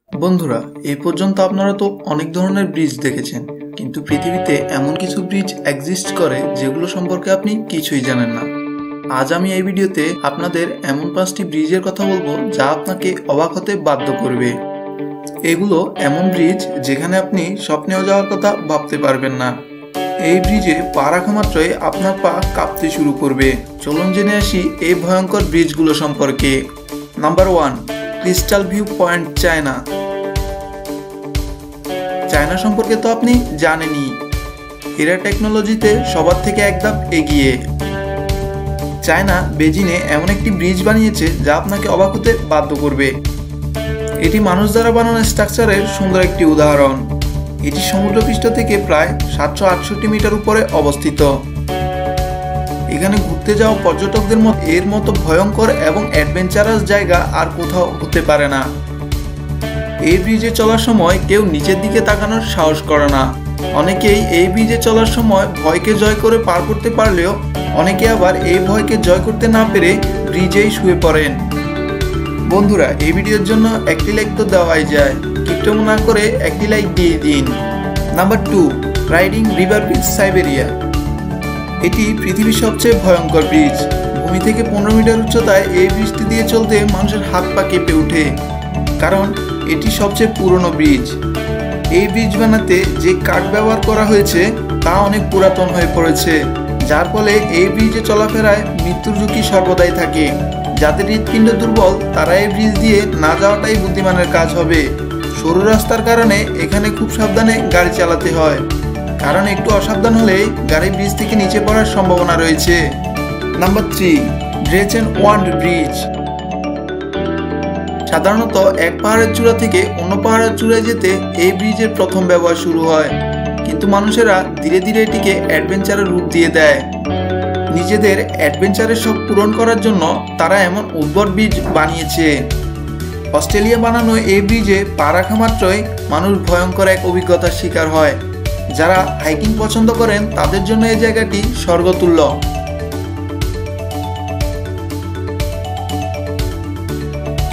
বন্ধুরা, এই পর্যন্ত আপনারা তো অনেক ধরনের ব্রিজ দেখেছেন, কিন্তু পৃথিবীতে এমন কিছু ব্রিজ এক্সিস্ট করে যেগুলো সম্পর্কে আপনি কিছুই জানেন না। আজ আমি এই ভিডিওতে আপনাদের এমন 5টি ব্রিজের কথা বলবো যা আপনাকে অবাক হতে বাধ্য করবে। এগুলো এমন ব্রিজ যেখানে আপনি স্বপ্নেও যাওয়ার কথা ভাবতে পারবেন না। এই ব্রিজে পা রাখা মাত্রই আপনার পা কাঁপতে শুরু করবে। চলুন জেনে আসি এই ভয়ঙ্কর ব্রিজগুলো সম্পর্কে। Number 1, crystal view point, China. China সম্পর্কে তো আপনি জানেনই, এরা টেকনোলজিতে সবার থেকে এক ধাপ এগিয়ে। চায়না বেজিংয়ে এমন একটি ব্রিজ বানিয়েছে যা আপনাকে অবাক হতে বাধ্য করবে। এটি মানুষ দ্বারা বানানো স্ট্রাকচারের সুন্দর একটি উদাহরণ। এটি সমুদ্রপৃষ্ঠ থেকে প্রায় 768 মিটার উপরে অবস্থিত। এখানে ঘুরতে যাওয়া পর্যটকদের মতো এর মতো ভয়ঙ্কর এবং অ্যাডভেঞ্চারাস জায়গা আর কোথাও হতে পারে না। এই ব্রিজে চলার সময় কেউ নিচের দিকে তাকানোর সাহস করে না। অনেকেই এই ব্রিজে চলার সময় ভয়কে জয় করে পার করতে পারলেও অনেকে আবার এই ভয়কে জয় করতে না পেরে ব্রিজেই শুয়ে পড়েন। বন্ধুরা, এই ভিডিওর জন্য একটি লাইক তো দেওয়াই যায়, কিপটেমো না করে একটি লাইক দিয়ে দিন। Number 2, riding river bridge, Siberia. এটি পৃথিবীর সবচেয়ে ভয়ঙ্কর ব্রিজ। ভূমি থেকে 15 মিটার উচ্চতায় এই ব্রিজটি দিয়ে চলতে মানুষের হাত পা কেঁপে ওঠে, কারণ এটি সবচেয়ে পুরনো ব্রিজ। এই ব্রিজ বানাতে যে কাঠ ব্যবহার করা হয়েছে তা অনেক পুরাতন হয়ে পড়েছে, যার ফলে এই ব্রিজে চলাফেরায় মৃত্যুর ঝুঁকি সর্বদাই থাকে। যাদের হৃৎপিণ্ড দুর্বল তারা এই ব্রিজ দিয়ে না যাওয়াটাই বুদ্ধিমানের কাজ হবে। সরু রাস্তার কারণে এখানে খুব সাবধানে গাড়ি চালাতে হয়, কারণ একটু অসাবধান হলে গাড়ি ব্রিজ থেকে নিচে পড়ার সম্ভাবনা রয়েছে। Number 3, Drachenwand bridge. সাধারণত এক পাহাড়ের চূড়া থেকে অন্য পাহাড়ের চূড়ায় যেতে এই ব্রিজের প্রথম ব্যবহার শুরু হয়, কিন্তু মানুষেরা ধীরে ধীরে এটিকে অ্যাডভেঞ্চারের রূপ দিয়ে দেয়। নিজেদের অ্যাডভেঞ্চারের শখ পূরণ করার জন্য তারা এমন উদ্ভট ব্রিজ বানিয়েছে। অস্ট্রেলিয়া বানানো এই ব্রিজে পা রাখা মাত্রই মানুষ ভয়ঙ্কর এক অভিজ্ঞতার শিকার হয়। যারা হাইকিং পছন্দ করেন তাদের জন্য এই জায়গাটি স্বর্গতুল্য।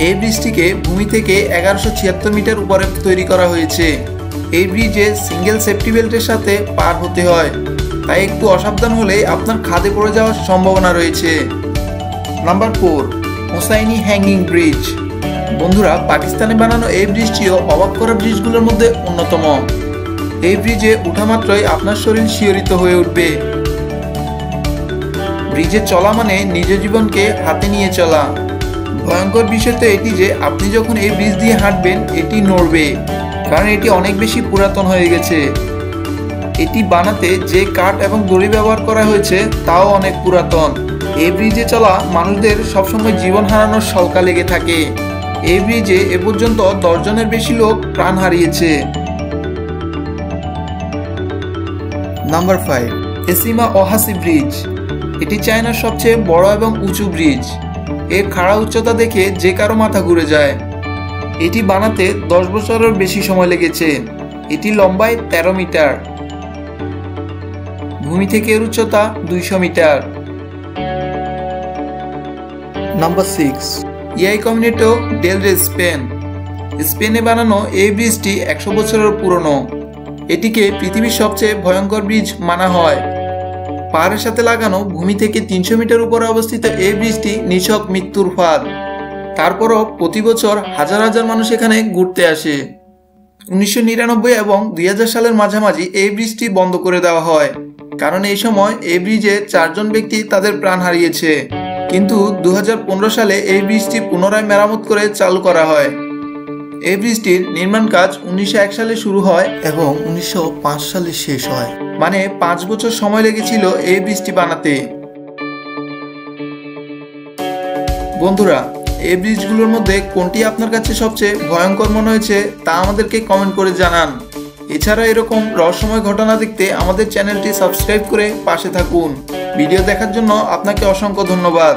এই ব্রিজটিকে ভূমি থেকে 1176 মিটার উপরে তৈরি করা হয়েছে। এই ব্রিজে সিঙ্গেল সেফটি বেল্টের সাথে পার হতে হয়, তাই একটু অসাবধান হলে আপনার খাদে পড়ে যাওয়ার সম্ভাবনা রয়েছে। Number 4, Hussaini hanging bridge. বন্ধুরা, পাকিস্তানে বানানো এই ব্রিজটিও অবাক করা ব্রিজগুলোর মধ্যে অন্যতম। এই ব্রিজে ওঠা মাত্রই আপনার শরীর শিহরিত হয়ে উঠবে। ব্রিজে চলা মানে নিজ জীবনকে হাতে নিয়ে চলা। ভয়ঙ্কর বিষয় তো এটি যে আপনি যখন এই ব্রিজ দিয়ে হাঁটবেন এটি নড়বে, কারণ এটি অনেক বেশি পুরাতন হয়ে গেছে। এটি বানাতে যে কাঠ এবং দড়ি ব্যবহার করা হয়েছে তাও অনেক পুরাতন। এই ব্রিজে চলা মানুষদের সবসময় জীবন হারানোর শঙ্কা লেগে থাকে। এই ব্রিজে এ পর্যন্ত 10 জনের বেশি লোক প্রাণ হারিয়েছে। Number 5, Eshima ওহাসি bridge. এটি চায়নার সবচেয়ে বড় এবং উঁচু ব্রিজ। এর খাড়া উচ্চতা দেখে যে কারো মাথা ঘুরে যায়। এটি বানাতে 10 বছরের বেশি সময় লেগেছে। এটি লম্বায় 13 মিটার। ভূমি থেকে এর উচ্চতা 200 মিটার। নাম্বার 6, ইয়াই কমিউনিটো ডেল রে, স্পেন। স্পেনে বানানো এই ব্রিজটি 100 বছরের পুরনো। এটিকে পৃথিবীর সবচেয়ে ভয়ঙ্কর ব্রিজ মানা হয়। পাহাড়ের সাথে লাগানো ভূমি থেকে 300 মিটার উপরে অবস্থিত এই ব্রিজটি নিছক মৃত্যুর ফাঁদ। তারপরও প্রতি বছর হাজার হাজার মানুষ এখানে ঘুরতে আসে। 1999 এবং 2000 সালের মাঝামাঝি এই ব্রিজটি বন্ধ করে দেওয়া হয়, কারণ এই সময় এই ব্রিজে 4 জন ব্যক্তি তাদের প্রাণ হারিয়েছে। কিন্তু 2015 সালে এই ব্রিজটি পুনরায় মেরামত করে চালু করা হয়। এই ব্রিজটির নির্মাণ কাজ 1901 সালে শুরু হয় এবং 1905 সালে শেষ হয়, মানে 5 বছর সময় লেগেছিল এই ব্রিজটি বানাতে। বন্ধুরা, এই ব্রিজগুলোর মধ্যে কোনটি আপনার কাছে সবচেয়ে ভয়ঙ্কর মনে হয়েছে তা আমাদেরকে কমেন্ট করে জানান। এছাড়া এরকম রহস্যময় ঘটনা দেখতে আমাদের চ্যানেলটি সাবস্ক্রাইব করে পাশে থাকুন। ভিডিও দেখার জন্য আপনাকে অসংখ্য ধন্যবাদ।